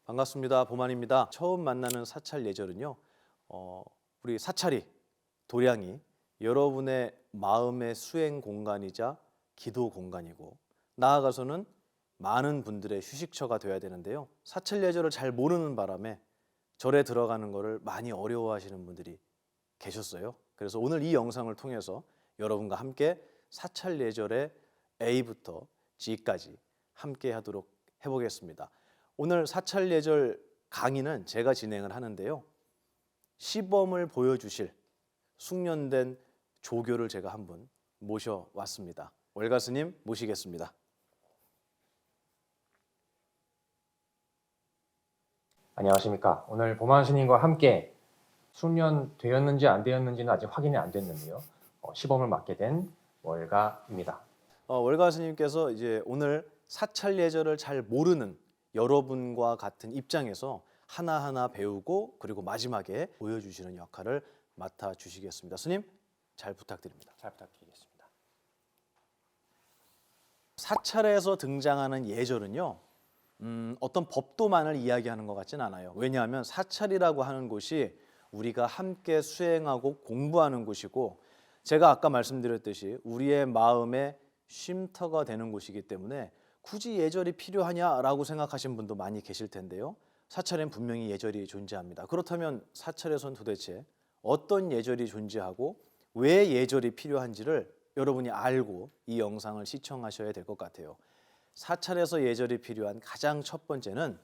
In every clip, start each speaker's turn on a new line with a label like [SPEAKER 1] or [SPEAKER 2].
[SPEAKER 1] 반갑습니다. 보만입니다. 처음 만나는 사찰 예절은요. 우리 사찰이, 도량이 여러분의 마음의 수행 공간이자 기도 공간이고 나아가서는 많은 분들의 휴식처가 되어야 되는데요. 사찰 예절을 잘 모르는 바람에 절에 들어가는 것을 많이 어려워하시는 분들이 계셨어요. 그래서 오늘 이 영상을 통해서 여러분과 함께 사찰 예절의 A부터 G까지 함께 하도록 해보겠습니다. 오늘 사찰 예절 강의는 제가 진행을 하는데요. 시범을 보여주실 숙련된 조교를 제가 한 분 모셔왔습니다. 월가 스님 모시겠습니다.
[SPEAKER 2] 안녕하십니까. 오늘 보만 스님과 함께 숙련되었는지 안 되었는지는 아직 확인이 안 됐는데요. 시범을 맡게 된 월가입니다.
[SPEAKER 1] 월가 스님께서 이제 오늘 사찰 예절을 잘 모르는 여러분과 같은 입장에서 하나하나 배우고 그리고 마지막에 보여주시는 역할을 맡아주시겠습니다. 스님 잘 부탁드립니다.
[SPEAKER 2] 잘 부탁드리겠습니다.
[SPEAKER 1] 사찰에서 등장하는 예절은요. 어떤 법도만을 이야기하는 것 같진 않아요. 왜냐하면 사찰이라고 하는 곳이 우리가 함께 수행하고 공부하는 곳이고 제가 아까 말씀드렸듯이 우리의 마음의 쉼터가 되는 곳이기 때문에 굳이 예절이 필요하냐라고 생각하신 분도 많이 계실 텐데요. 사찰엔 분명히 예절이 존재합니다. 그렇다면 사찰에선 도대체 어떤 예절이 존재하고 왜 예절이 필요한지를 여러분이 알고 이 영상을 시청하셔야 될 것 같아요. 사찰에서 예절이 필요한 가장 첫 번째는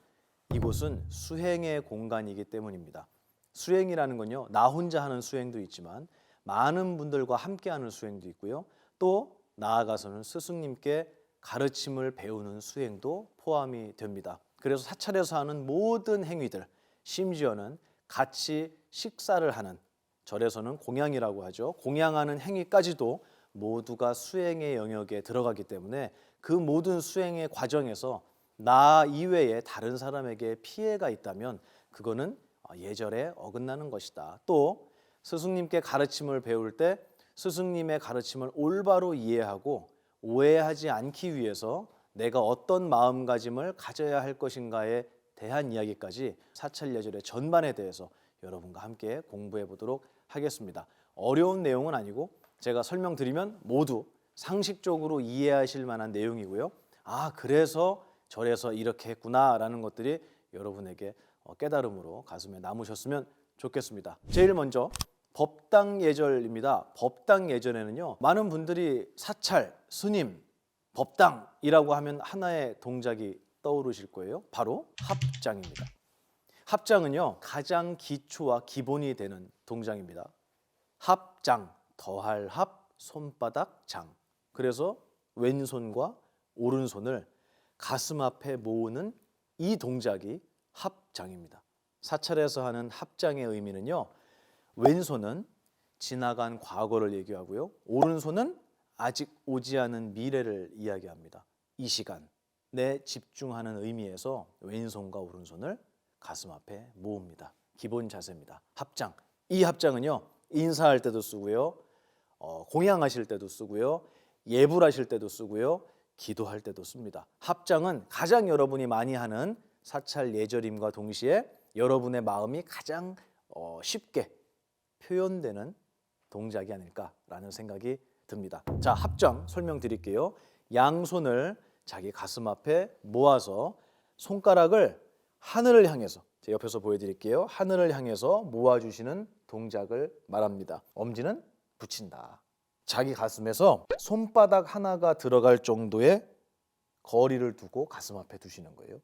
[SPEAKER 1] 이곳은 수행의 공간이기 때문입니다. 수행이라는 건요, 나 혼자 하는 수행도 있지만 많은 분들과 함께하는 수행도 있고요. 또 나아가서는 스승님께 가르침을 배우는 수행도 포함이 됩니다. 그래서 사찰에서 하는 모든 행위들, 심지어는 같이 식사를 하는, 절에서는 공양이라고 하죠. 공양하는 행위까지도 모두가 수행의 영역에 들어가기 때문에 그 모든 수행의 과정에서 나 이외에 다른 사람에게 피해가 있다면 그거는 예절에 어긋나는 것이다. 또 스승님께 가르침을 배울 때 스승님의 가르침을 올바로 이해하고 오해하지 않기 위해서 내가 어떤 마음가짐을 가져야 할 것인가에 대한 이야기까지 사찰 예절의 전반에 대해서 여러분과 함께 공부해 보도록 하겠습니다. 어려운 내용은 아니고 제가 설명드리면 모두 상식적으로 이해하실 만한 내용이고요. 아, 그래서 절에서 이렇게 했구나라는 것들이 여러분에게 깨달음으로 가슴에 남으셨으면 좋겠습니다. 제일 먼저 법당 예절입니다. 법당 예절에는요, 많은 분들이 사찰, 스님, 법당이라고 하면 하나의 동작이 떠오르실 거예요. 바로 합장입니다. 합장은요, 가장 기초와 기본이 되는 동작입니다. 합장, 더할 합, 손바닥 장. 그래서 왼손과 오른손을 가슴 앞에 모으는 이 동작이 합장입니다. 사찰에서 하는 합장의 의미는요, 왼손은 지나간 과거를 얘기하고요, 오른손은 아직 오지 않은 미래를 이야기합니다. 이 시간에 집중하는 의미에서 왼손과 오른손을 가슴 앞에 모읍니다. 기본 자세입니다. 합장. 이 합장은요, 인사할 때도 쓰고요, 공양하실 때도 쓰고요, 예불하실 때도 쓰고요, 기도할 때도 씁니다. 합장은 가장 여러분이 많이 하는 사찰 예절임과 동시에 여러분의 마음이 가장 쉽게 표현되는 동작이 아닐까라는 생각이 듭니다. 자, 합장 설명드릴게요. 양손을 자기 가슴 앞에 모아서 손가락을 하늘을 향해서, 제 옆에서 보여드릴게요. 하늘을 향해서 모아주시는 동작을 말합니다. 엄지는 붙인다. 자기 가슴에서 손바닥 하나가 들어갈 정도의 거리를 두고 가슴 앞에 두시는 거예요.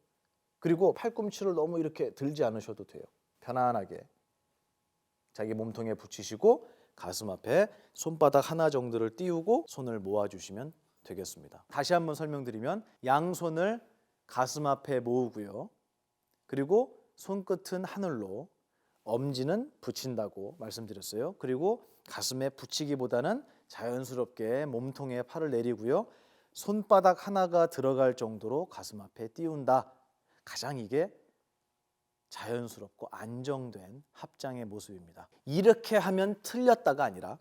[SPEAKER 1] 그리고 팔꿈치를 너무 이렇게 들지 않으셔도 돼요. 편안하게 자기 몸통에 붙이시고 가슴 앞에 손바닥 하나 정도를 띄우고 손을 모아주시면 되겠습니다. 다시 한번 설명드리면 양손을 가슴 앞에 모으고요. 그리고 손끝은 하늘로, 엄지는 붙인다고 말씀드렸어요. 그리고 가슴에 붙이기보다는 자연스럽게 몸통에 팔을 내리고요. 손바닥 하나가 들어갈 정도로 가슴 앞에 띄운다. 가장 이게 자연스럽고 안정된 합장의 모습입니다. 이렇게 하면 틀렸다가 아니라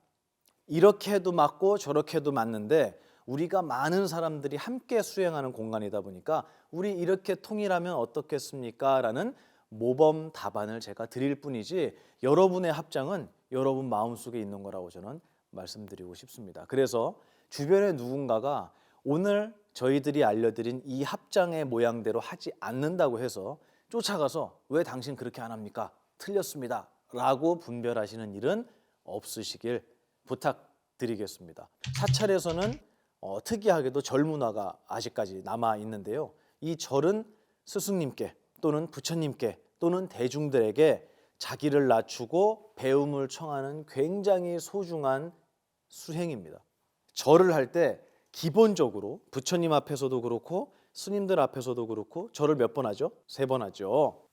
[SPEAKER 1] 이렇게 해도 맞고 저렇게 해도 맞는데 우리가 많은 사람들이 함께 수행하는 공간이다 보니까 우리 이렇게 통일하면 어떻겠습니까? 라는 모범 답안을 제가 드릴 뿐이지 여러분의 합장은 여러분 마음속에 있는 거라고 저는 말씀드리고 싶습니다. 그래서 주변에 누군가가 오늘 저희들이 알려드린 이 합장의 모양대로 하지 않는다고 해서 쫓아가서 왜 당신 그렇게 안 합니까? 틀렸습니다. 라고 분별하시는 일은 없으시길 부탁드리겠습니다. 사찰에서는 특이하게도 절 문화가 아직까지 남아 있는데요. 이 절은 스승님께 또는 부처님께 또는 대중들에게 자기를 낮추고 배움을 청하는 굉장히 소중한 수행입니다. 절을 할 때 기본적으로 부처님 앞에서도 그렇고 스님들 앞에서도 그렇고 절을 몇 번 하죠? 3번 하죠.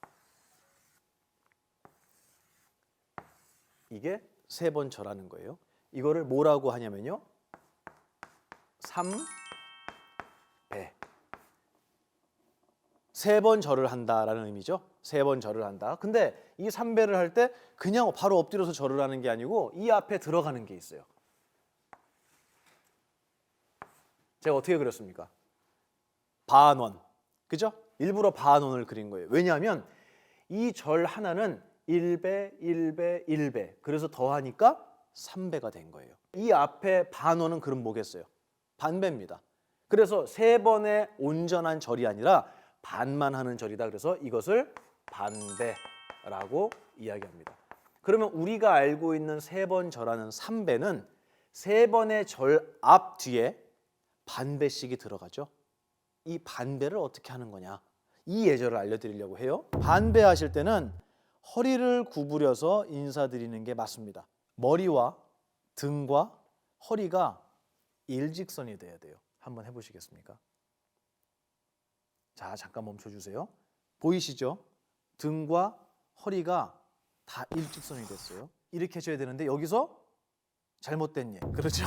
[SPEAKER 1] 이게 3번 절하는 거예요. 이거를 뭐라고 하냐면요. 3배. 3번 절을 한다라는 의미죠. 3번 절을 한다. 근데 이 3배를 할 때 그냥 바로 엎드려서 절을 하는 게 아니고 이 앞에 들어가는 게 있어요. 제가 어떻게 그렸습니까? 반원. 그죠? 일부러 반원을 그린 거예요. 왜냐하면 이 절 하나는 1배, 1배, 1배. 그래서 더하니까 3배가 된 거예요. 이 앞에 반원은 그럼 뭐겠어요? 반배입니다. 그래서 3번의 온전한 절이 아니라 반만 하는 절이다. 그래서 이것을 반배라고 이야기합니다. 그러면 우리가 알고 있는 3번 절하는 3배는 3번의 절 앞 뒤에 반배씩이 들어가죠. 이 반배를 어떻게 하는 거냐? 이 예절을 알려드리려고 해요. 반배하실 때는 허리를 구부려서 인사드리는 게 맞습니다. 머리와 등과 허리가 일직선이 돼야 돼요. 한번 해보시겠습니까? 자, 잠깐 멈춰주세요. 보이시죠? 등과 허리가 다 일직선이 됐어요. 이렇게 해줘야 되는데 여기서 잘못된 예. 그렇죠?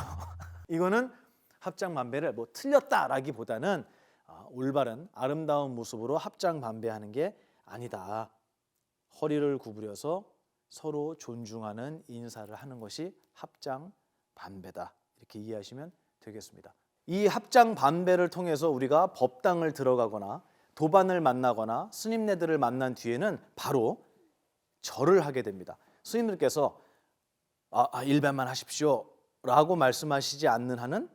[SPEAKER 1] 이거는 합장반배를 뭐 틀렸다라기보다는 올바른 아름다운 모습으로 합장반배하는 게 아니다. 허리를 구부려서 서로 존중하는 인사를 하는 것이 합장반배다. 이렇게 이해하시면 되겠습니다. 이 합장반배를 통해서 우리가 법당을 들어가거나 도반을 만나거나 스님네들을 만난 뒤에는 바로 절을 하게 됩니다. 스님들께서 1배만 하십시오 라고 말씀하시지 않는 한은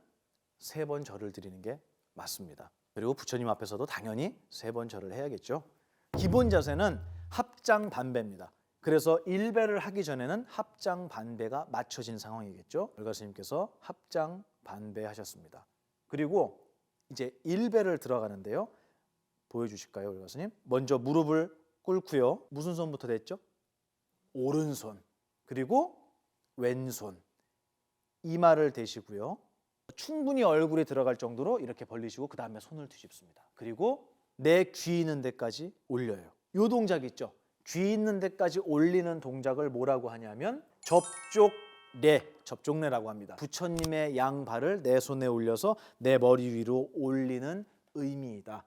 [SPEAKER 1] 3번 절을 드리는 게 맞습니다. 그리고 부처님 앞에서도 당연히 3번 절을 해야겠죠. 기본 자세는 합장반배입니다. 그래서 1배를 하기 전에는 합장반배가 맞춰진 상황이겠죠. 열가 스님께서 합장반배 하셨습니다. 그리고 이제 1배를 들어가는데요. 보여주실까요, 열가 스님? 먼저 무릎을 꿇고요. 무슨 손부터 됐죠? 오른손. 그리고 왼손. 이마를 대시고요. 충분히 얼굴이 들어갈 정도로 이렇게 벌리시고 그 다음에 손을 뒤집습니다. 그리고 내 귀 있는 데까지 올려요. 이 동작 있죠? 귀 있는 데까지 올리는 동작을 뭐라고 하냐면 접종례라고 합니다. 부처님의 양발을 내 손에 올려서 내 머리 위로 올리는 의미이다.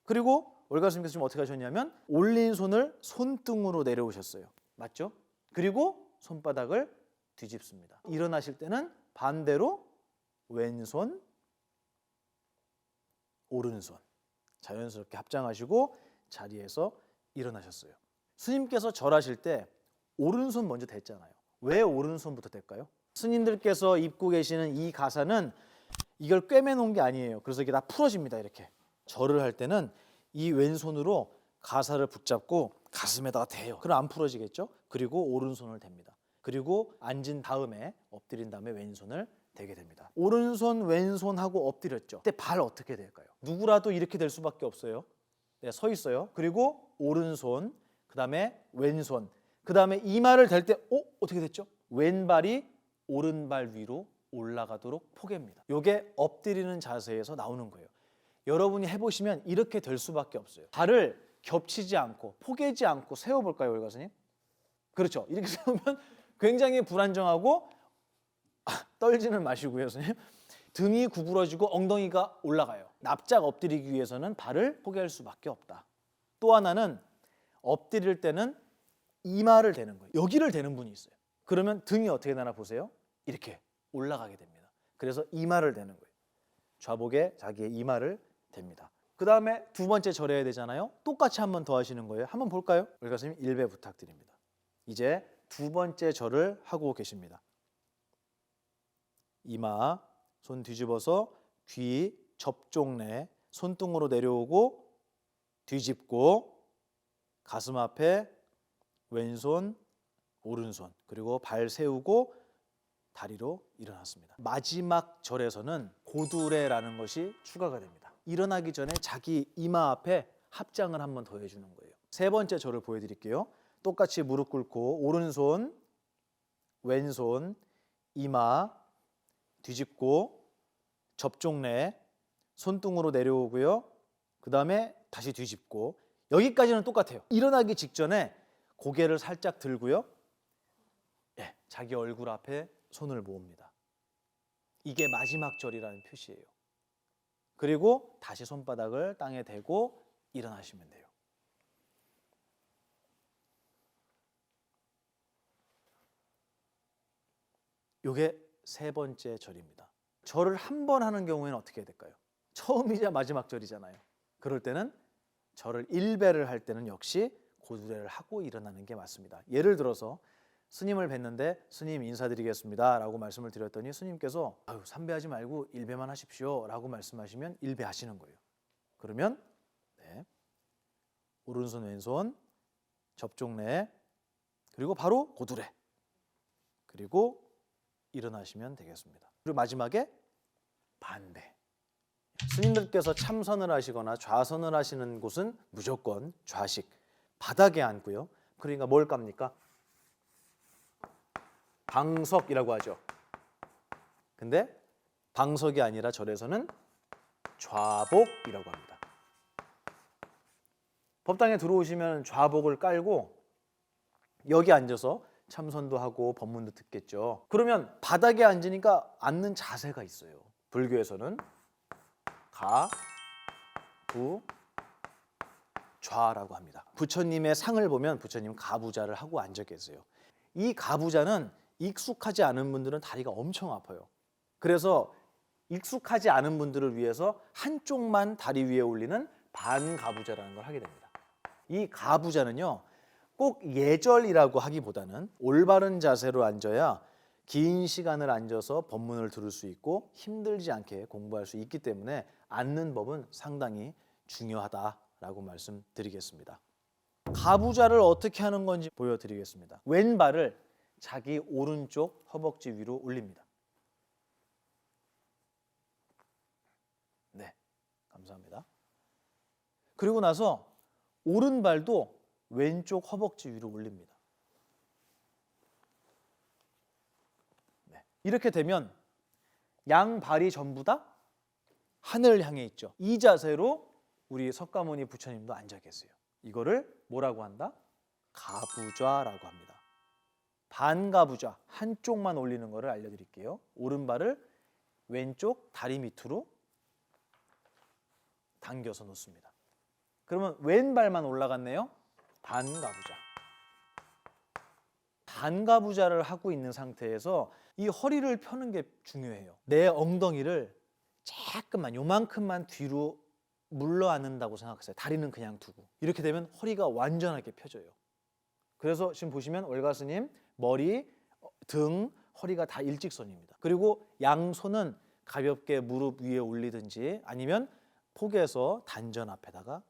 [SPEAKER 1] 그리고 올가 스님께서 지금 어떻게 하셨냐면 올린 손을 손등으로 내려오셨어요. 맞죠? 그리고 손바닥을 뒤집습니다. 일어나실 때는 반대로 왼손, 오른손 자연스럽게 합장하시고 자리에서 일어나셨어요. 스님께서 절하실 때 오른손 먼저 댔잖아요. 왜 오른손부터 댈까요? 스님들께서 입고 계시는 이 가사는 이걸 꿰매놓은 게 아니에요. 그래서 이게 다 풀어집니다. 이렇게 절을 할 때는 이 왼손으로 가사를 붙잡고 가슴에다가 대요. 그럼 안 풀어지겠죠? 그리고 오른손을 댑니다. 그리고 앉은 다음에 엎드린 다음에 왼손을 대게 됩니다. 오른손 왼손 하고 엎드렸죠. 그때 발 어떻게 될까요? 누구라도 이렇게 될 수밖에 없어요. 네, 서 있어요. 그리고 오른손, 그 다음에 왼손, 그 다음에 이마를 댈 때 어떻게 됐죠? 왼발이 오른발 위로 올라가도록 포개입니다. 이게 엎드리는 자세에서 나오는 거예요. 여러분이 해보시면 이렇게 될 수밖에 없어요. 발을 겹치지 않고 포개지 않고 세워볼까요, 올가 스님? 그렇죠. 이렇게 세우면 굉장히 불안정하고 떨지는 마시고요, 선생님. 등이 구부러지고 엉덩이가 올라가요. 납작 엎드리기 위해서는 발을 포개할 수밖에 없다. 또 하나는 엎드릴 때는 이마를 대는 거예요. 여기를 대는 분이 있어요. 그러면 등이 어떻게 되나 보세요. 이렇게 올라가게 됩니다. 그래서 이마를 대는 거예요. 좌복에 자기의 이마를 댑니다. 그 다음에 두 번째 절해야 되잖아요. 똑같이 한 번 더 하시는 거예요. 한번 볼까요? 우리 가수님 일배 부탁드립니다. 이제 두 번째 절을 하고 계십니다. 이마, 손 뒤집어서 귀 접종내, 손등으로 내려오고 뒤집고 가슴 앞에 왼손, 오른손, 그리고 발 세우고 다리로 일어났습니다. 마지막 절에서는 고두레라는 것이 추가가 됩니다. 일어나기 전에 자기 이마 앞에 합장을 한번 더 해주는 거예요. 세 번째 절을 보여드릴게요. 똑같이 무릎 꿇고 오른손, 왼손, 이마 뒤집고 접종내, 손등으로 내려오고요. 그 다음에 다시 뒤집고 여기까지는 똑같아요. 일어나기 직전에 고개를 살짝 들고요. 예, 자기 얼굴 앞에 손을 모읍니다. 이게 마지막 절이라는 표시예요. 그리고 다시 손바닥을 땅에 대고 일어나시면 돼요. 이게 세 번째 절입니다. 절을 한 번 하는 경우에는 어떻게 해야 될까요? 처음이자 마지막 절이잖아요. 그럴 때는 절을 1배를 할 때는 역시 고두레를 하고 일어나는 게 맞습니다. 예를 들어서 스님을 뵀는데 스님 인사드리겠습니다 라고 말씀을 드렸더니 스님께서 3배 하지 말고 1배만 하십시오 라고 말씀하시면 1배 하시는 거예요. 그러면 네, 오른손 왼손 접종내 그리고 바로 고두레 그리고 일어나시면 되겠습니다. 그리고 마지막에 반배. 스님들께서 참선을 하시거나 좌선을 하시는 곳은 무조건 좌식, 바닥에 앉고요. 그러니까 뭘 깝니까? 방석이라고 하죠. 근데 방석이 아니라 절에서는 좌복이라고 합니다. 법당에 들어오시면 좌복을 깔고 여기 앉아서 참선도 하고 법문도 듣겠죠. 그러면 바닥에 앉으니까 앉는 자세가 있어요. 불교에서는 가, 부, 좌라고 합니다. 부처님의 상을 보면 부처님 가부좌를 하고 앉아 계세요. 이 가부좌는 익숙하지 않은 분들은 다리가 엄청 아파요. 그래서 익숙하지 않은 분들을 위해서 한쪽만 다리 위에 올리는 반가부좌라는 걸 하게 됩니다. 이 가부좌는요, 꼭 예절이라고 하기보다는 올바른 자세로 앉아야 긴 시간을 앉아서 법문을 들을 수 있고 힘들지 않게 공부할 수 있기 때문에 앉는 법은 상당히 중요하다라고 말씀드리겠습니다. 가부좌를 어떻게 하는 건지 보여드리겠습니다. 왼발을 자기 오른쪽 허벅지 위로 올립니다. 네, 감사합니다. 그리고 나서 오른발도 왼쪽 허벅지 위로 올립니다. 네. 이렇게 되면 양발이 전부 다 하늘을 향해 있죠. 이 자세로 우리 석가모니 부처님도 앉아 계세요. 이거를 뭐라고 한다? 가부좌라고 합니다. 반가부좌, 한쪽만 올리는 거를 알려드릴게요. 오른발을 왼쪽 다리 밑으로 당겨서 놓습니다. 그러면 왼발만 올라갔네요. 반가부좌. 반가부좌를 하고 있는 상태에서 이 허리를 펴는 게 중요해요. 내 엉덩이를 조금만, 요만큼만 뒤로 물러 앉는다고 생각하세요. 다리는 그냥 두고. 이렇게 되면 허리가 완전하게 펴져요. 그래서 지금 보시면 월가스님 머리, 등, 허리가 다 일직선입니다. 그리고 양손은 가볍게 무릎 위에 올리든지 아니면 포개서 단전 앞에다가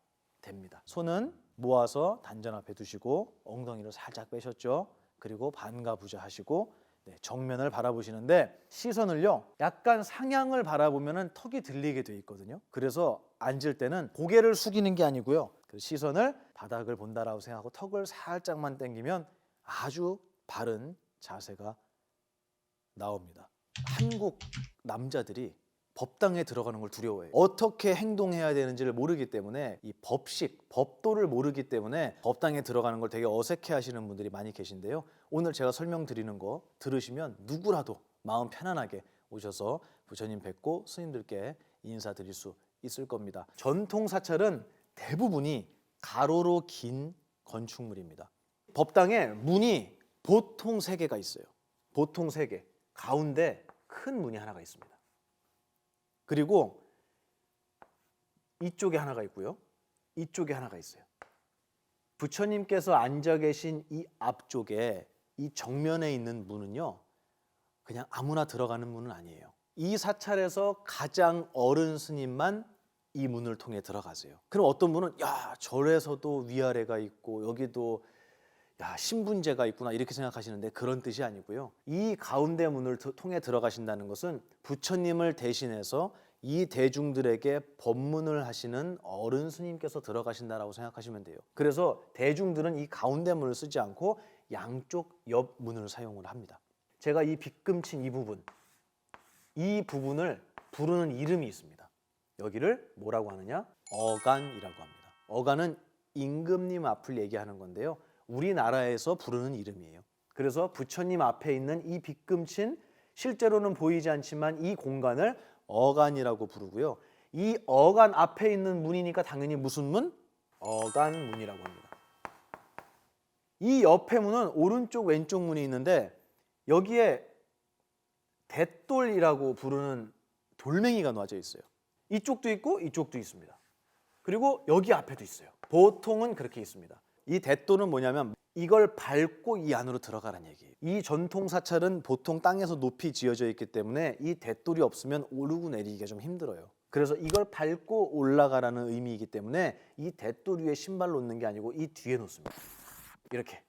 [SPEAKER 1] 댑니다. 손은 모아서 단전 앞에 두시고 엉덩이를 살짝 빼셨죠. 그리고 반가부좌 하시고 정면을 바라보시는데 시선을요 약간 상향을 바라보면 턱이 들리게 돼 있거든요. 그래서 앉을 때는 고개를 숙이는 게 아니고요. 그 시선을 바닥을 본다라고 생각하고 턱을 살짝만 당기면 아주 바른 자세가 나옵니다. 한국 남자들이 법당에 들어가는 걸 두려워해요. 어떻게 행동해야 되는지를 모르기 때문에 이 법식, 법도를 모르기 때문에 법당에 들어가는 걸 되게 어색해 하시는 분들이 많이 계신데요. 오늘 제가 설명드리는 거 들으시면 누구라도 마음 편안하게 오셔서 부처님 뵙고 스님들께 인사드릴 수 있을 겁니다. 전통 사찰은 대부분이 가로로 긴 건축물입니다. 법당에 문이 보통 3개가 있어요. 보통 3개. 가운데 큰 문이 하나가 있습니다. 그리고 이쪽에 하나가 있고요. 이쪽에 하나가 있어요. 부처님께서 앉아 계신 이 앞쪽에 이 정면에 있는 문은요, 그냥 아무나 들어가는 문은 아니에요. 이 사찰에서 가장 어른 스님만 이 문을 통해 들어가세요. 그럼 어떤 분은 야, 절에서도 위아래가 있고 여기도 야, 신분제가 있구나 이렇게 생각하시는데 그런 뜻이 아니고요. 이 가운데 문을 통해 들어가신다는 것은 부처님을 대신해서 이 대중들에게 법문을 하시는 어른 스님께서 들어가신다라고 생각하시면 돼요. 그래서 대중들은 이 가운데 문을 쓰지 않고 양쪽 옆 문을 사용을 합니다. 제가 이 빗금친 이 부분을 부르는 이름이 있습니다. 여기를 뭐라고 하느냐? 어간이라고 합니다. 어간은 임금님 앞을 얘기하는 건데요. 우리나라에서 부르는 이름이에요. 그래서 부처님 앞에 있는 이 빗금친, 실제로는 보이지 않지만 이 공간을 어간이라고 부르고요. 이 어간 앞에 있는 문이니까 당연히 무슨 문? 어간문이라고 합니다. 이 옆에 문은 오른쪽 왼쪽 문이 있는데 여기에 대돌이라고 부르는 돌멩이가 놔져 있어요. 이쪽도 있고 이쪽도 있습니다. 그리고 여기 앞에도 있어요. 보통은 그렇게 있습니다. 이 대돌은 뭐냐면 이걸 밟고 이 안으로 들어가라는 얘기예요. 이 전통 사찰은 보통 땅에서 높이 지어져 있기 때문에 이 대돌이 없으면 오르고 내리기가 좀 힘들어요. 그래서 이걸 밟고 올라가라는 의미이기 때문에 이 대돌 위에 신발 놓는 게 아니고 이 뒤에 놓습니다. 이렇게.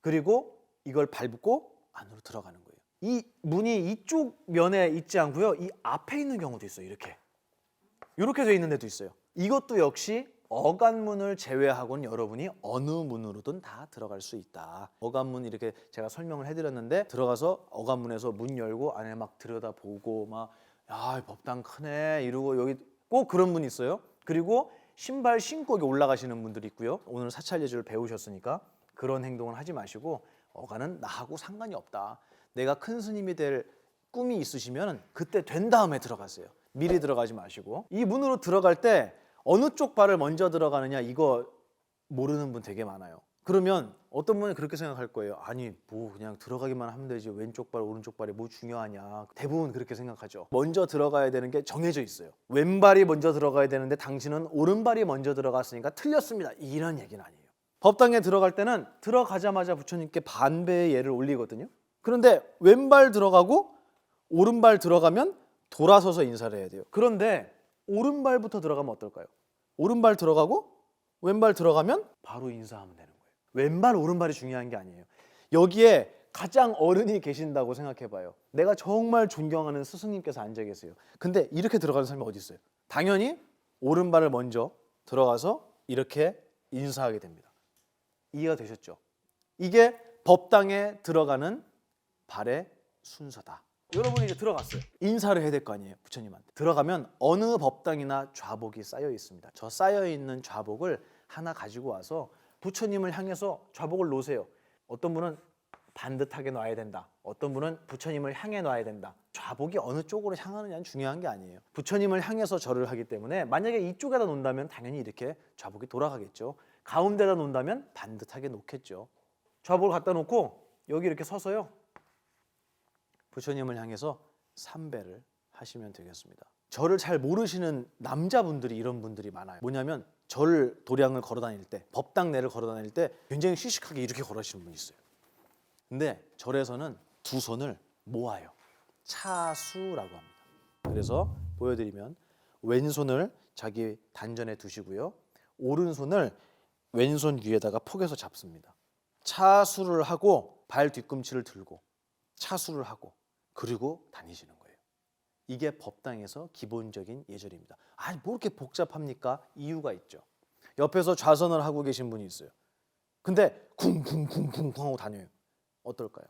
[SPEAKER 1] 그리고 이걸 밟고 안으로 들어가는 거예요. 이 문이 이쪽 면에 있지 않고요. 이 앞에 있는 경우도 있어요. 이렇게 돼 있는 데도 있어요. 이것도 역시 어간문을 제외하고는 여러분이 어느 문으로든 다 들어갈 수 있다. 어간문 이렇게 제가 설명을 해드렸는데 들어가서 어간문에서 문 열고 안에 막 들여다보고 막 야, 법당 크네 이러고 여기 꼭 그런 분이 있어요. 그리고 신발 신고 여기 올라가시는 분들이 있고요. 오늘 사찰 예절을 배우셨으니까 그런 행동을 하지 마시고 어간은 나하고 상관이 없다. 내가 큰 스님이 될 꿈이 있으시면 그때 된 다음에 들어가세요. 미리 들어가지 마시고. 이 문으로 들어갈 때 어느 쪽 발을 먼저 들어가느냐 이거 모르는 분 되게 많아요. 그러면 어떤 분이 그렇게 생각할 거예요. 아니 뭐 그냥 들어가기만 하면 되지 왼쪽 발 오른쪽 발이 뭐 중요하냐. 대부분 그렇게 생각하죠. 먼저 들어가야 되는 게 정해져 있어요. 왼발이 먼저 들어가야 되는데 당신은 오른발이 먼저 들어갔으니까 틀렸습니다. 이런 얘기는 아니에요. 법당에 들어갈 때는 들어가자마자 부처님께 반배의 예를 올리거든요. 그런데 왼발 들어가고 오른발 들어가면 돌아서서 인사를 해야 돼요. 그런데 오른발부터 들어가면 어떨까요? 오른발 들어가고 왼발 들어가면 바로 인사하면 되는 거예요. 왼발 오른발이 중요한 게 아니에요. 여기에 가장 어른이 계신다고 생각해봐요. 내가 정말 존경하는 스승님께서 앉아 계세요. 근데 이렇게 들어가는 사람이 어디 있어요? 당연히 오른발을 먼저 들어가서 이렇게 인사하게 됩니다. 이해가 되셨죠? 이게 법당에 들어가는 발의 순서다. 여러분이 이제 들어갔어요. 인사를 해야 될 거 아니에요, 부처님한테. 들어가면 어느 법당이나 좌복이 쌓여 있습니다. 저 쌓여 있는 좌복을 하나 가지고 와서 부처님을 향해서 좌복을 놓으세요. 어떤 분은 반듯하게 놔야 된다. 어떤 분은 부처님을 향해 놔야 된다. 좌복이 어느 쪽으로 향하느냐는 중요한 게 아니에요. 부처님을 향해서 절을 하기 때문에 만약에 이쪽에다 놓는다면 당연히 이렇게 좌복이 돌아가겠죠. 가운데다 놓는다면 반듯하게 놓겠죠. 좌복을 갖다 놓고 여기 이렇게 서서요. 부처님을 향해서 삼배를 하시면 되겠습니다. 절을 잘 모르시는 남자분들이 이런 분들이 많아요. 뭐냐면 절 도량을 걸어 다닐 때, 법당 내를 걸어 다닐 때 굉장히 시식하게 이렇게 걸으시는 분이 있어요. 근데 절에서는 두 손을 모아요. 차수라고 합니다. 그래서 보여드리면 왼손을 자기 단전에 두시고요. 오른손을 왼손 위에다가 폭에서 잡습니다. 차수를 하고 발 뒤꿈치를 들고 차수를 하고 그리고 다니시는 거예요. 이게 법당에서 기본적인 예절입니다. 아니 뭐 이렇게 복잡합니까? 이유가 있죠. 옆에서 좌선을 하고 계신 분이 있어요. 근데 쿵쿵쿵쿵 하고 다녀요. 어떨까요?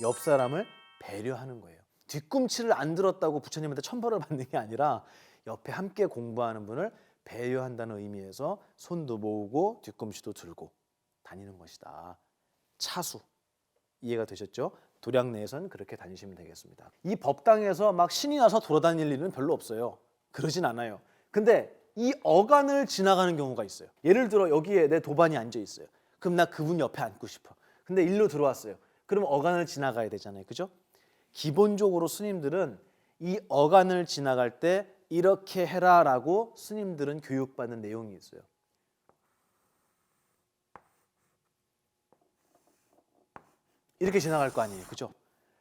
[SPEAKER 1] 옆 사람을 배려하는 거예요. 뒤꿈치를 안 들었다고 부처님한테 천벌을 받는 게 아니라 옆에 함께 공부하는 분을 배려한다는 의미에서 손도 모으고 뒤꿈치도 들고 다니는 것이다. 차수. 이해가 되셨죠? 도량 내에서는 그렇게 다니시면 되겠습니다. 이 법당에서 막 신이 나서 돌아다닐 일은 별로 없어요. 그러진 않아요. 근데 이 어간을 지나가는 경우가 있어요. 예를 들어 여기에 내 도반이 앉아 있어요. 그럼 나 그분 옆에 앉고 싶어. 근데 일로 들어왔어요. 그럼 어간을 지나가야 되잖아요. 그죠? 기본적으로 스님들은 이 어간을 지나갈 때 이렇게 해라라고 스님들은 교육받는 내용이 있어요. 이렇게 지나갈 거 아니에요. 그죠?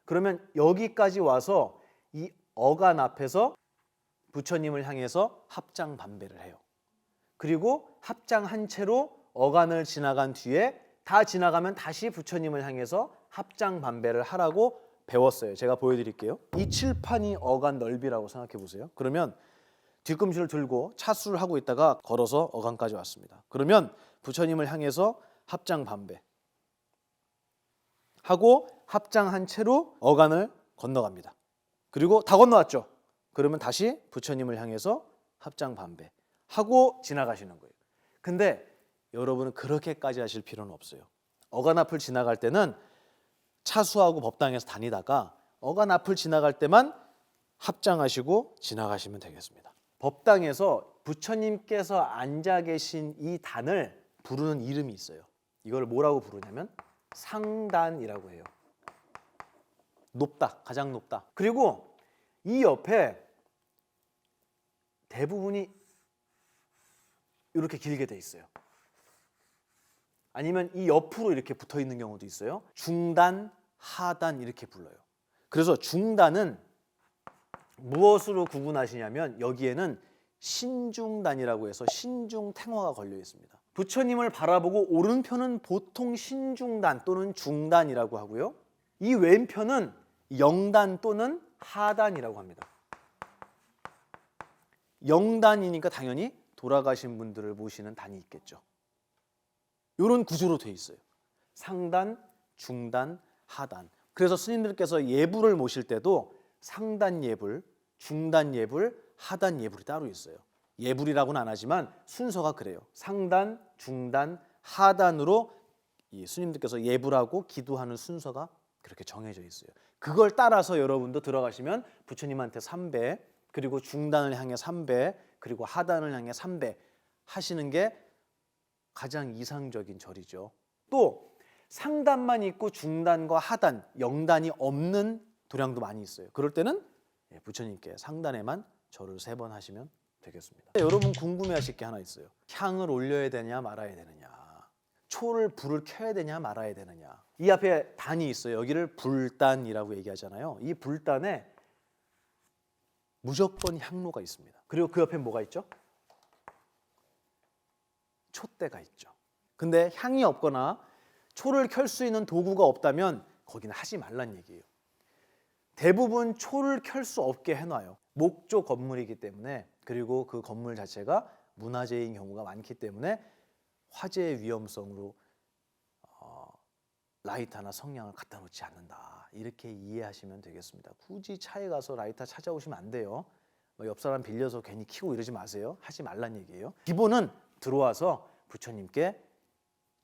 [SPEAKER 1] 그러면 여기까지 와서 이 어간 앞에서 부처님을 향해서 합장 반배를 해요. 그리고 합장한 채로 어간을 지나간 뒤에 다 지나가면 다시 부처님을 향해서 합장 반배를 하라고 배웠어요. 제가 보여드릴게요. 이 칠판이 어간 넓이라고 생각해 보세요. 그러면 뒤꿈치를 들고 차수를 하고 있다가 걸어서 어간까지 왔습니다. 그러면 부처님을 향해서 합장 반배 하고 합장한 채로 어간을 건너갑니다. 그리고 다 건너왔죠. 그러면 다시 부처님을 향해서 합장 반배 하고 지나가시는 거예요. 근데 여러분은 그렇게까지 하실 필요는 없어요. 어간 앞을 지나갈 때는 차수하고 법당에서 다니다가 어간 앞을 지나갈 때만 합장하시고 지나가시면 되겠습니다. 법당에서 부처님께서 앉아 계신 이 단을 부르는 이름이 있어요. 이걸 뭐라고 부르냐면 상단이라고 해요. 높다, 가장 높다. 그리고 이 옆에 대부분이 이렇게 길게 돼 있어요. 아니면 이 옆으로 이렇게 붙어 있는 경우도 있어요. 중단, 하단 이렇게 불러요. 그래서 중단은 무엇으로 구분하시냐면 여기에는 신중단이라고 해서 신중탱화가 걸려 있습니다. 부처님을 바라보고 오른편은 보통 신중단 또는 중단이라고 하고요. 이 왼편은 영단 또는 하단이라고 합니다. 영단이니까 당연히 돌아가신 분들을 모시는 단이 있겠죠. 이런 구조로 돼 있어요. 상단, 중단, 하단. 그래서 스님들께서 예불을 모실 때도 상단 예불, 중단 예불, 하단 예불이 따로 있어요. 예불이라고는 안 하지만 순서가 그래요. 상단, 중단, 하단으로 이 스님들께서 예불하고 기도하는 순서가 그렇게 정해져 있어요. 그걸 따라서 여러분도 들어가시면 부처님한테 3배, 그리고 중단을 향해 3배, 그리고 하단을 향해 3배 하시는 게 가장 이상적인 절이죠. 또 상단만 있고 중단과 하단, 영단이 없는 도량도 많이 있어요. 그럴 때는 부처님께 상단에만 절을 3번 하시면 되겠습니다. 여러분 궁금해하실 게 하나 있어요. 향을 올려야 되냐 말아야 되느냐, 불을 켜야 되냐 말아야 되느냐. 이 앞에 단이 있어요. 여기를 불단이라고 얘기하잖아요. 이 불단에 무조건 향로가 있습니다. 그리고 그 옆에 뭐가 있죠? 촛대가 있죠. 근데 향이 없거나 초를 켤 수 있는 도구가 없다면 거기는 하지 말란 얘기예요. 대부분 초를 켤 수 없게 해놔요. 목조 건물이기 때문에, 그리고 그 건물 자체가 문화재인 경우가 많기 때문에 화재의 위험성으로 라이터나 성냥을 갖다 놓지 않는다. 이렇게 이해하시면 되겠습니다. 굳이 차에 가서 라이터 찾아오시면 안 돼요. 옆 사람 빌려서 괜히 켜고 이러지 마세요. 하지 말란 얘기예요. 기본은 들어와서 부처님께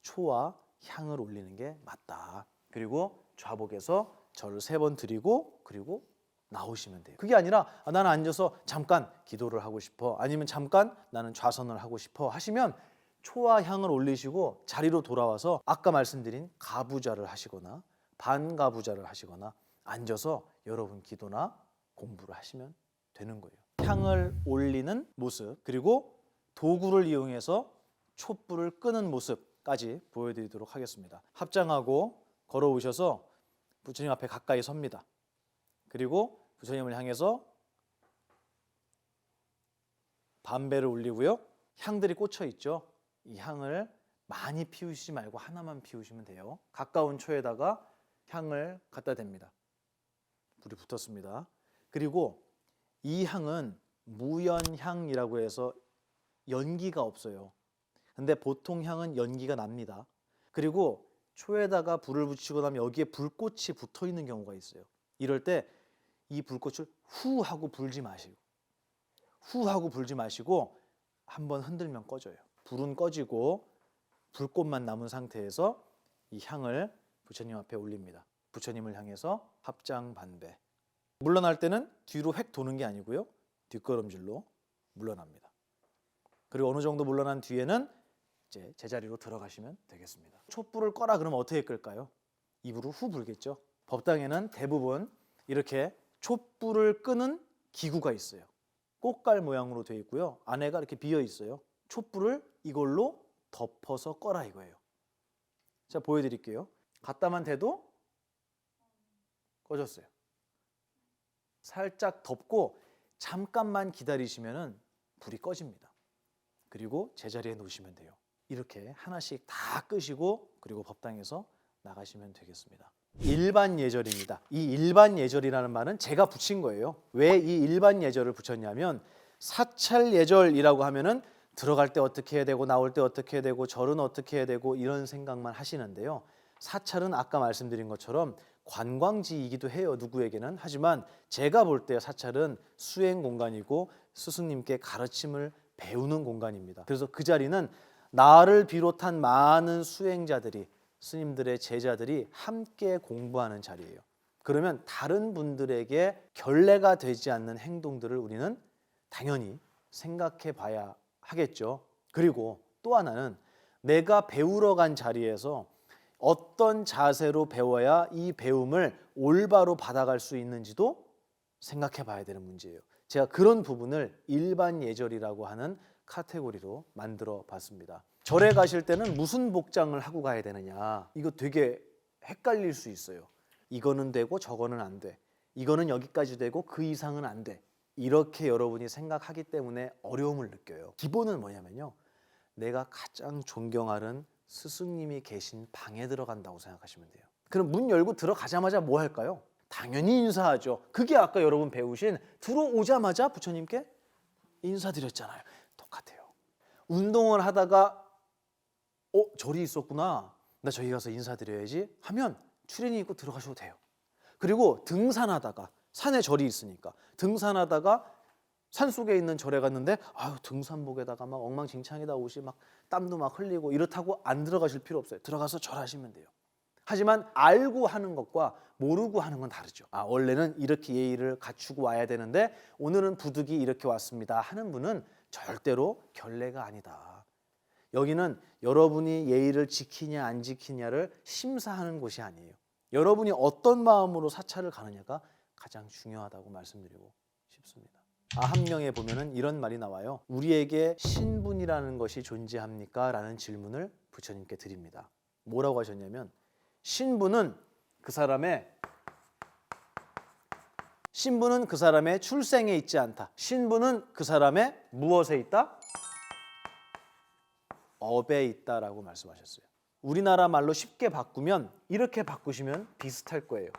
[SPEAKER 1] 초와 향을 올리는 게 맞다. 그리고 좌복에서 절을 3번 드리고 그리고 나오시면 돼요. 그게 아니라 나는 앉아서 잠깐 기도를 하고 싶어, 아니면 잠깐 나는 좌선을 하고 싶어 하시면 초와 향을 올리시고 자리로 돌아와서 아까 말씀드린 가부좌를 하시거나 반가부좌를 하시거나 앉아서 여러분 기도나 공부를 하시면 되는 거예요. 향을 올리는 모습, 그리고 도구를 이용해서 촛불을 끄는 모습까지 보여드리도록 하겠습니다. 합장하고 걸어오셔서 부처님 앞에 가까이 섭니다. 그리고 부처님을 향해서 반배를 올리고요. 향들이 꽂혀 있죠. 이 향을 많이 피우시지 말고 하나만 피우시면 돼요. 가까운 초에다가 향을 갖다 댑니다. 불이 붙었습니다. 그리고 이 향은 무연향이라고 해서 연기가 없어요. 근데 보통 향은 연기가 납니다. 그리고 초에다가 불을 붙이고 나면 여기에 불꽃이 붙어 있는 경우가 있어요. 이럴 때 이 불꽃을 후 하고 불지 마시고 한번 흔들면 꺼져요. 불은 꺼지고 불꽃만 남은 상태에서 이 향을 부처님 앞에 올립니다. 부처님을 향해서 합장 반배. 물러날 때는 뒤로 획 도는 게 아니고요. 뒷걸음질로 물러납니다. 그리고 어느 정도 물러난 뒤에는 이제 제자리로 들어가시면 되겠습니다. 촛불을 꺼라 그러면 어떻게 끌까요? 입으로 후 불겠죠. 법당에는 대부분 이렇게 촛불을 끄는 기구가 있어요. 꽃갈 모양으로 되어 있고요. 안에가 이렇게 비어 있어요. 촛불을 이걸로 덮어서 꺼라 이거예요. 자, 보여드릴게요. 갖다만 대도 꺼졌어요. 살짝 덮고 잠깐만 기다리시면은 불이 꺼집니다. 그리고 제자리에 놓으시면 돼요. 이렇게 하나씩 다 끄시고 그리고 법당에서 나가시면 되겠습니다. 일반 예절입니다. 이 일반 예절이라는 말은 제가 붙인 거예요. 왜 이 일반 예절을 붙였냐면 사찰 예절이라고 하면은 들어갈 때 어떻게 해야 되고 나올 때 어떻게 해야 되고 절은 어떻게 해야 되고 이런 생각만 하시는데요. 사찰은 아까 말씀드린 것처럼 관광지이기도 해요. 누구에게는. 하지만 제가 볼 때 사찰은 수행 공간이고 스승님께 가르침을 배우는 공간입니다. 그래서 그 자리는 나를 비롯한 많은 수행자들이 스님들의 제자들이 함께 공부하는 자리예요. 그러면 다른 분들에게 결례가 되지 않는 행동들을 우리는 당연히 생각해 봐야 하겠죠. 그리고 또 하나는 내가 배우러 간 자리에서 어떤 자세로 배워야 이 배움을 올바로 받아갈 수 있는지도 생각해 봐야 되는 문제예요. 제가 그런 부분을 일반 예절이라고 하는 카테고리로 만들어 봤습니다. 절에 가실 때는 무슨 복장을 하고 가야 되느냐, 이거 되게 헷갈릴 수 있어요. 이거는 되고 저거는 안 돼. 이거는 여기까지 되고 그 이상은 안 돼. 이렇게 여러분이 생각하기 때문에 어려움을 느껴요. 기본은 뭐냐면요, 내가 가장 존경하는 스승님이 계신 방에 들어간다고 생각하시면 돼요. 그럼 문 열고 들어가자마자 뭐 할까요? 당연히 인사하죠. 그게 아까 여러분 배우신 들어오자마자 부처님께 인사드렸잖아요. 똑같아요. 운동을 하다가 절이 있었구나, 나 저기 가서 인사드려야지 하면 추리닝 입고 들어가셔도 돼요. 그리고 등산하다가, 산에 절이 있으니까 등산하다가 산속에 있는 절에 갔는데 등산복에다가 막 엉망진창이다, 옷이 막 땀도 막 흘리고 이렇다고 안 들어가실 필요 없어요. 들어가서 절하시면 돼요. 하지만 알고 하는 것과 모르고 하는 건 다르죠. 원래는 이렇게 예의를 갖추고 와야 되는데 오늘은 부득이 이렇게 왔습니다 하는 분은 절대로 결례가 아니다. 여기는 여러분이 예의를 지키냐 안 지키냐를 심사하는 곳이 아니에요. 여러분이 어떤 마음으로 사찰을 가느냐가 가장 중요하다고 말씀드리고 싶습니다. 아함경에 보면은 이런 말이 나와요. 우리에게 신분이라는 것이 존재합니까? 라는 질문을 부처님께 드립니다. 뭐라고 하셨냐면, 신분은 그 사람의 출생에 있지 않다. 신분은 그 사람의 무엇에 있다? 업에 있다라고 말씀하셨어요. 우리나라 말로 쉽게 바꾸면 이렇게 바꾸시면 비슷할 거예요.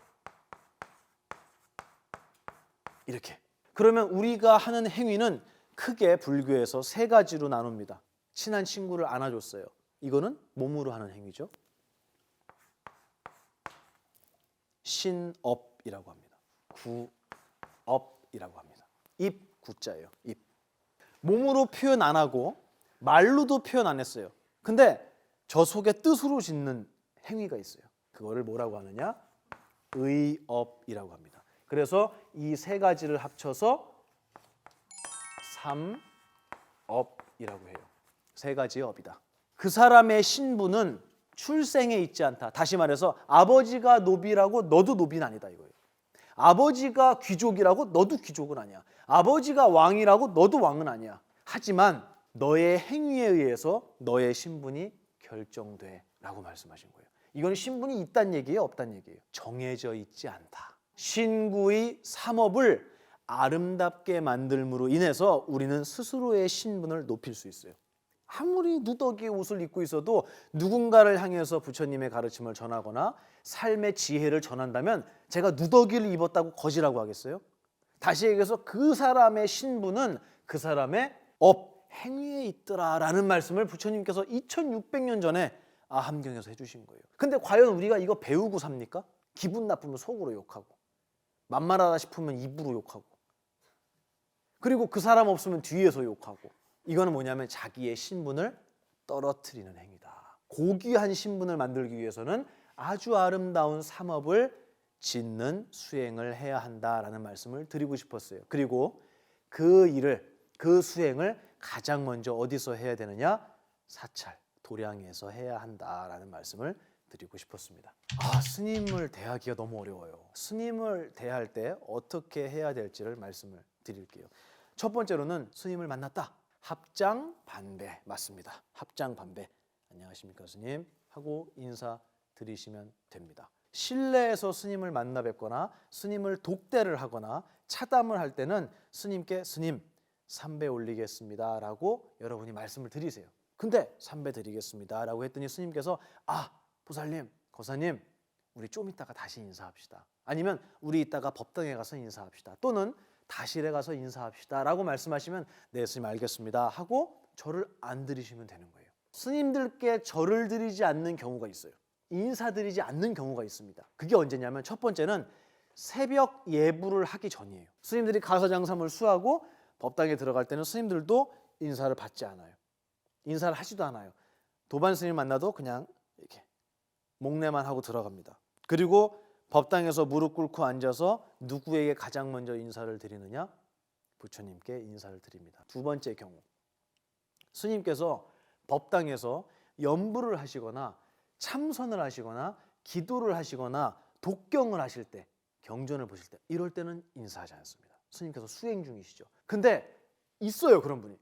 [SPEAKER 1] 이렇게. 그러면 우리가 하는 행위는 크게 불교에서 세 가지로 나눕니다. 친한 친구를 안아줬어요. 이거는 몸으로 하는 행위죠. 신업이라고 합니다. 구업이라고 합니다. 입, 구자예요. 입. 몸으로 표현 안 하고 말로도 표현 안 했어요. 근데 저 속에 뜻으로 짓는 행위가 있어요. 그거를 뭐라고 하느냐? 의업이라고 합니다. 그래서 이 세 가지를 합쳐서 삼업이라고 해요. 세 가지의 업이다. 그 사람의 신분은 출생에 있지 않다. 다시 말해서 아버지가 노비라고 너도 노비는 아니다 이거예요. 아버지가 귀족이라고 너도 귀족은 아니야. 아버지가 왕이라고 너도 왕은 아니야. 하지만 너의 행위에 의해서 너의 신분이 결정돼 라고 말씀하신 거예요. 이건 신분이 있다는 얘기예요, 없다는 얘기예요? 정해져 있지 않다. 신구의 삼업을 아름답게 만들므로 인해서 우리는 스스로의 신분을 높일 수 있어요. 아무리 누더기의 옷을 입고 있어도 누군가를 향해서 부처님의 가르침을 전하거나 삶의 지혜를 전한다면 제가 누더기를 입었다고 거지라고 하겠어요? 다시 얘기해서 그 사람의 신분은 그 사람의 행위에 있더라라는 말씀을 부처님께서 2600년 전에 아함경에서 해주신 거예요. 근데 과연 우리가 이거 배우고 삽니까? 기분 나쁘면 속으로 욕하고, 만만하다 싶으면 입으로 욕하고, 그리고 그 사람 없으면 뒤에서 욕하고. 이거는 뭐냐면 자기의 신분을 떨어뜨리는 행위다. 고귀한 신분을 만들기 위해서는 아주 아름다운 삼업을 짓는 수행을 해야 한다라는 말씀을 드리고 싶었어요. 그리고 그 수행을 가장 먼저 어디서 해야 되느냐? 사찰, 도량에서 해야 한다라는 말씀을 드리고 싶었습니다. 스님을 대하기가 너무 어려워요. 스님을 대할 때 어떻게 해야 될지를 말씀을 드릴게요. 첫 번째로는 스님을 만났다. 합장반배 맞습니다. 합장반배. 안녕하십니까 스님 하고 인사 드리시면 됩니다. 실내에서 스님을 만나 뵙거나 스님을 독대를 하거나 차담을 할 때는 스님께 스님 삼배 올리겠습니다 라고 여러분이 말씀을 드리세요. 근데 삼배 드리겠습니다 라고 했더니 스님께서 보살님, 거사님 우리 좀 이따가 다시 인사합시다. 아니면 우리 이따가 법당에 가서 인사합시다. 또는 다실에 가서 인사합시다 라고 말씀하시면 네 스님 알겠습니다 하고 절을 안 드리시면 되는 거예요. 스님들께 절을 드리지 않는 경우가 있어요. 인사드리지 않는 경우가 있습니다. 그게 언제냐면 첫 번째는 새벽 예불을 하기 전이에요. 스님들이 가서장삼을 수하고 법당에 들어갈 때는 스님들도 인사를 받지 않아요. 인사를 하지도 않아요. 도반 스님 만나도 그냥 이렇게 목례만 하고 들어갑니다. 그리고 법당에서 무릎 꿇고 앉아서 누구에게 가장 먼저 인사를 드리느냐? 부처님께 인사를 드립니다. 두 번째 경우 스님께서 법당에서 연부를 하시거나 참선을 하시거나 기도를 하시거나 독경을 하실 때, 경전을 보실 때 이럴 때는 인사하지 않습니다. 스님께서 수행 중이시죠. 근데 있어요 그런 분이.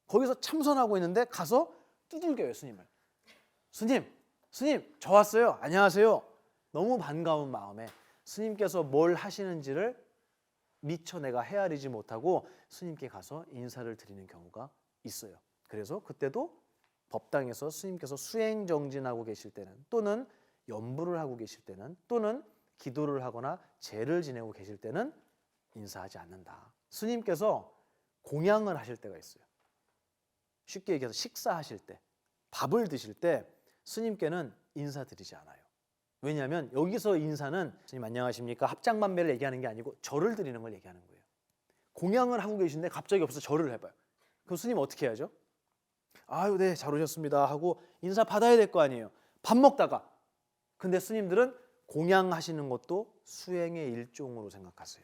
[SPEAKER 1] 거기서 참선하고 있는데 가서 두들겨요 스님을. 스님 저 왔어요. 안녕하세요. 너무 반가운 마음에 스님께서 뭘 하시는지를 미처 내가 헤아리지 못하고 스님께 가서 인사를 드리는 경우가 있어요. 그래서 그때도 법당에서 스님께서 수행 정진하고 계실 때는 또는 연부를 하고 계실 때는 또는 기도를 하거나 제를 지내고 계실 때는 인사하지 않는다. 스님께서 공양을 하실 때가 있어요. 쉽게 얘기해서 식사하실 때, 밥을 드실 때 스님께는 인사드리지 않아요. 왜냐하면 여기서 인사는 스님 안녕하십니까 합장반배를 얘기하는 게 아니고 절을 드리는 걸 얘기하는 거예요. 공양을 하고 계신데 갑자기 없어서 절을 해봐요. 그럼 스님 어떻게 해야죠? 네, 잘 오셨습니다 하고 인사 받아야 될 거 아니에요. 밥 먹다가. 근데 스님들은 공양하시는 것도 수행의 일종으로 생각하세요.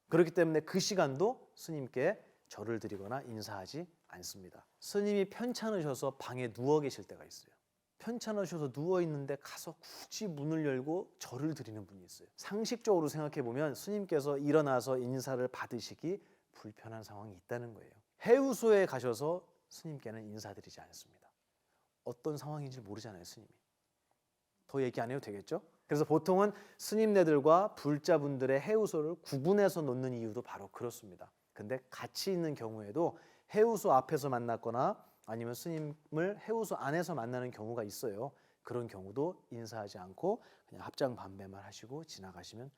[SPEAKER 1] 그렇기 때문에 그 시간도 스님께 절을 드리거나 인사하지 않습니다. 스님이 편찮으셔서 방에 누워 계실 때가 있어요. 편찮으셔서 누워 있는데 가서 굳이 문을 열고 절을 드리는 분이 있어요. 상식적으로 생각해 보면 스님께서 일어나서 인사를 받으시기 불편한 상황이 있다는 거예요. 해우소에 가셔서 스님께는 인사드리지 않습니다. 어떤 상황인지 모르잖아요, 스님이. 더 얘기 안 해도 되겠죠? 그래서 보통은 스님네들과 불자분들의 해우소를 구분해서 놓는 이유도 바로 그렇습니다. 근데 같이 있는 경우에도 해우소 앞에서 만났거나 아니면 스님을 해우소 안에서 만나는 경우가 있어요. 그런 경우도 인사하지 않고 그냥 합장반배만 하시고 지나가시면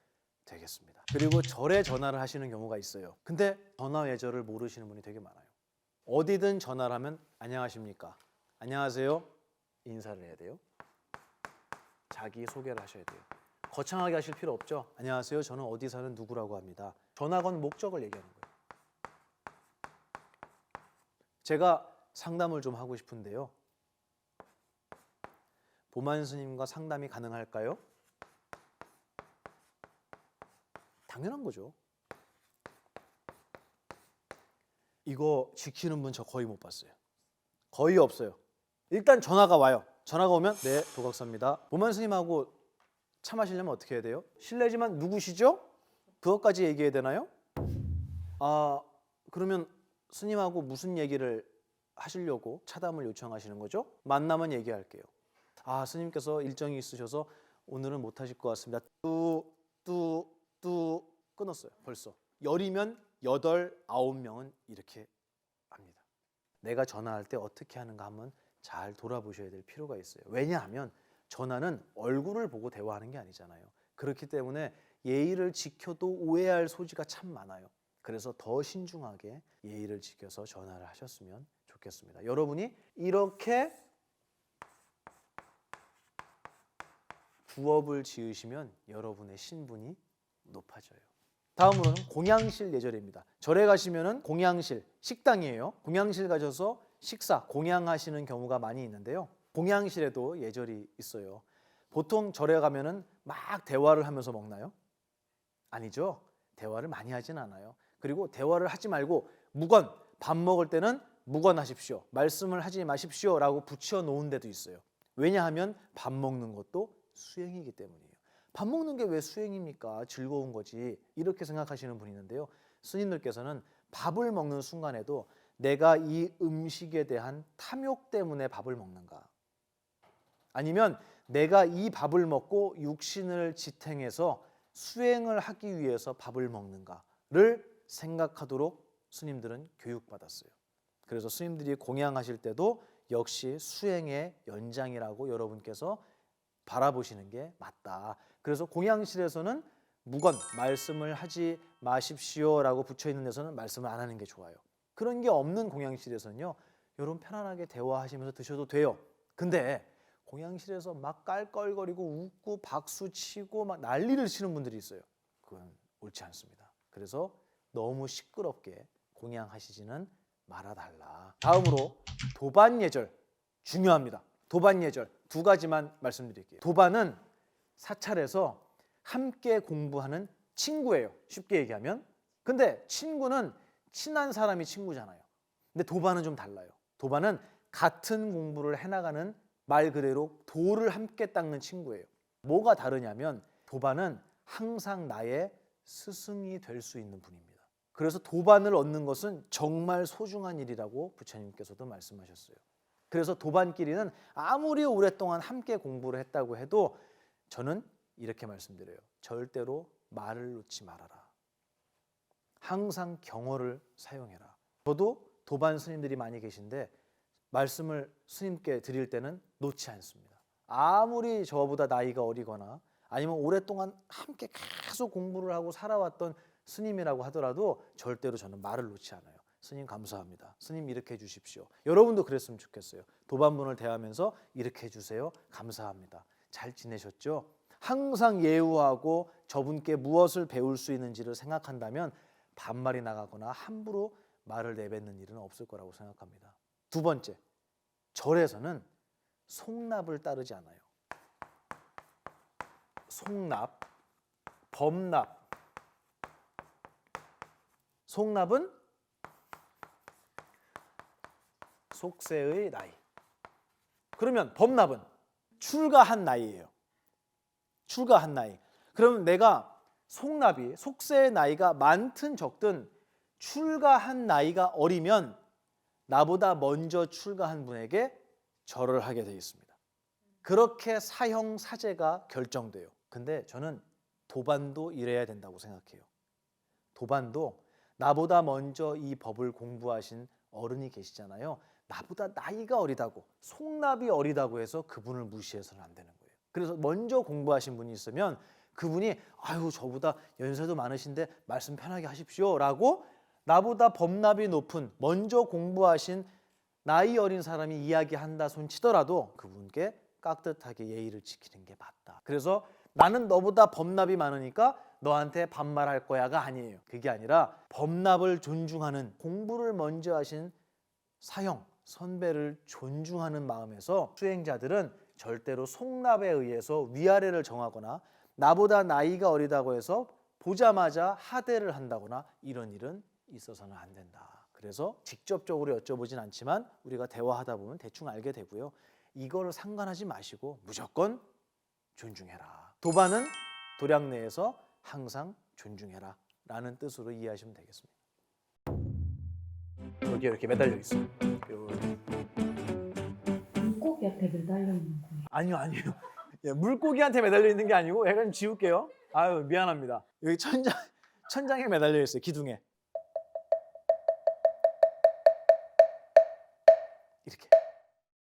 [SPEAKER 1] 되겠습니다. 그리고 절에 전화를 하시는 경우가 있어요. 근데 전화 외절을 모르시는 분이 되게 많아요. 어디든 전화를 하면 안녕하십니까? 안녕하세요? 인사를 해야 돼요. 자기 소개를 하셔야 돼요. 거창하게 하실 필요 없죠. 안녕하세요. 저는 어디 사는 누구라고 합니다. 전화 건 목적을 얘기하는 거예요. 제가 상담을 좀 하고 싶은데요. 보만 스님과 상담이 가능할까요? 당연한 거죠. 이거 지키는 분 저 거의 못 봤어요. 거의 없어요. 일단 전화가 와요. 전화가 오면 네, 도각사입니다. 보만 스님하고 차 마시려면 어떻게 해야 돼요? 실례지만 누구시죠? 그것까지 얘기해야 되나요? 그러면 스님하고 무슨 얘기를 하시려고 차담을 요청하시는 거죠? 만나면 얘기할게요. 스님께서 일정이 있으셔서 오늘은 못 하실 것 같습니다. 뚜 끊었어요. 벌써. 열이면 8, 9명은 이렇게 합니다. 내가 전화할 때 어떻게 하는가 한번 잘 돌아보셔야 될 필요가 있어요. 왜냐하면 전화는 얼굴을 보고 대화하는 게 아니잖아요. 그렇기 때문에 예의를 지켜도 오해할 소지가 참 많아요. 그래서 더 신중하게 예의를 지켜서 전화를 하셨으면 좋겠습니다. 여러분이 이렇게 부업을 지으시면 여러분의 신분이 높아져요. 다음으로는 공양실 예절입니다. 절에 가시면은 공양실, 식당이에요. 공양실 가셔서 식사, 공양하시는 경우가 많이 있는데요. 공양실에도 예절이 있어요. 보통 절에 가면은 막 대화를 하면서 먹나요? 아니죠. 대화를 많이 하진 않아요. 그리고 대화를 하지 말고 무건, 밥 먹을 때는 무건하십시오. 말씀을 하지 마십시오 라고 붙여 놓은 데도 있어요. 왜냐하면 밥 먹는 것도 수행이기 때문이에요. 밥 먹는 게 왜 수행입니까? 즐거운 거지. 이렇게 생각하시는 분이 있는데요. 스님들께서는 밥을 먹는 순간에도 내가 이 음식에 대한 탐욕 때문에 밥을 먹는가? 아니면 내가 이 밥을 먹고 육신을 지탱해서 수행을 하기 위해서 밥을 먹는가를 생각하도록 스님들은 교육받았어요. 그래서 스님들이 공양하실 때도 역시 수행의 연장이라고 여러분께서 바라보시는 게 맞다. 그래서 공양실에서는 무건 말씀을 하지 마십시오라고 붙여 있는 데서는 말씀을 안 하는 게 좋아요. 그런 게 없는 공양실에서는요, 여러분 편안하게 대화하시면서 드셔도 돼요. 근데 공양실에서 막 깔깔거리고 웃고 박수 치고 막 난리를 치는 분들이 있어요. 그건 옳지 않습니다. 그래서 너무 시끄럽게 공양하시지는 말아달라. 다음으로 도반예절 중요합니다. 도반예절 두 가지만 말씀드릴게요. 도반은 사찰에서 함께 공부하는 친구예요. 쉽게 얘기하면. 근데 친구는 친한 사람이 친구잖아요. 근데 도반은 좀 달라요. 도반은 같은 공부를 해나가는 말 그대로 도를 함께 닦는 친구예요. 뭐가 다르냐면 도반은 항상 나의 스승이 될 수 있는 분입니다. 그래서 도반을 얻는 것은 정말 소중한 일이라고 부처님께서도 말씀하셨어요. 그래서 도반끼리는 아무리 오랫동안 함께 공부를 했다고 해도 저는 이렇게 말씀드려요. 절대로 말을 놓지 말아라. 항상 경어를 사용해라. 저도 도반 스님들이 많이 계신데 말씀을 스님께 드릴 때는 놓지 않습니다. 아무리 저보다 나이가 어리거나 아니면 오랫동안 함께 계속 공부를 하고 살아왔던 스님이라고 하더라도 절대로 저는 말을 놓지 않아요. 스님 감사합니다. 스님 이렇게 해주십시오. 여러분도 그랬으면 좋겠어요. 도반분을 대하면서 이렇게 해주세요. 감사합니다. 잘 지내셨죠? 항상 예우하고 저분께 무엇을 배울 수 있는지를 생각한다면 반말이 나가거나 함부로 말을 내뱉는 일은 없을 거라고 생각합니다. 두 번째, 절에서는 송납을 따르지 않아요. 송납, 범납. 송납은 속세의 나이. 그러면 범납은 출가한 나이예요. 출가한 나이. 그러면 내가 송납이 속세의 나이가 많든 적든 출가한 나이가 어리면 나보다 먼저 출가한 분에게 절을 하게 되어 있습니다. 그렇게 사형 사제가 결정돼요. 근데 저는 도반도 이래야 된다고 생각해요. 도반도 나보다 먼저 이 법을 공부하신 어른이 계시잖아요. 나보다 나이가 어리다고, 송납이 어리다고 해서 그분을 무시해서는 안 되는 거예요. 그래서 먼저 공부하신 분이 있으면 그분이 아유 저보다 연세도 많으신데 말씀 편하게 하십시오 라고 나보다 법납이 높은 먼저 공부하신 나이 어린 사람이 이야기한다 손 치더라도 그분께 깍듯하게 예의를 지키는 게 맞다. 그래서 나는 너보다 법납이 많으니까 너한테 반말할 거야가 아니에요. 그게 아니라 법납을 존중하는, 공부를 먼저 하신 사형, 선배를 존중하는 마음에서 수행자들은 절대로 송납에 의해서 위아래를 정하거나 나보다 나이가 어리다고 해서 보자마자 하대를 한다거나 이런 일은 있어서는 안 된다. 그래서 직접적으로 여쭤보진 않지만 우리가 대화하다 보면 대충 알게 되고요. 이거를 상관하지 마시고 무조건 존중해라. 도반은 도량 내에서 항상 존중해라 라는 뜻으로 이해하시면 되겠습니다. 여기 이렇게 매달려 있어요.
[SPEAKER 3] 물고기한테 매달려 있는 거예요.
[SPEAKER 1] 아니요. 예, 물고기한테 매달려 있는 게 아니고 약간 좀 지울게요. 아유 미안합니다. 여기 천장에 매달려 있어요. 기둥에. 이렇게.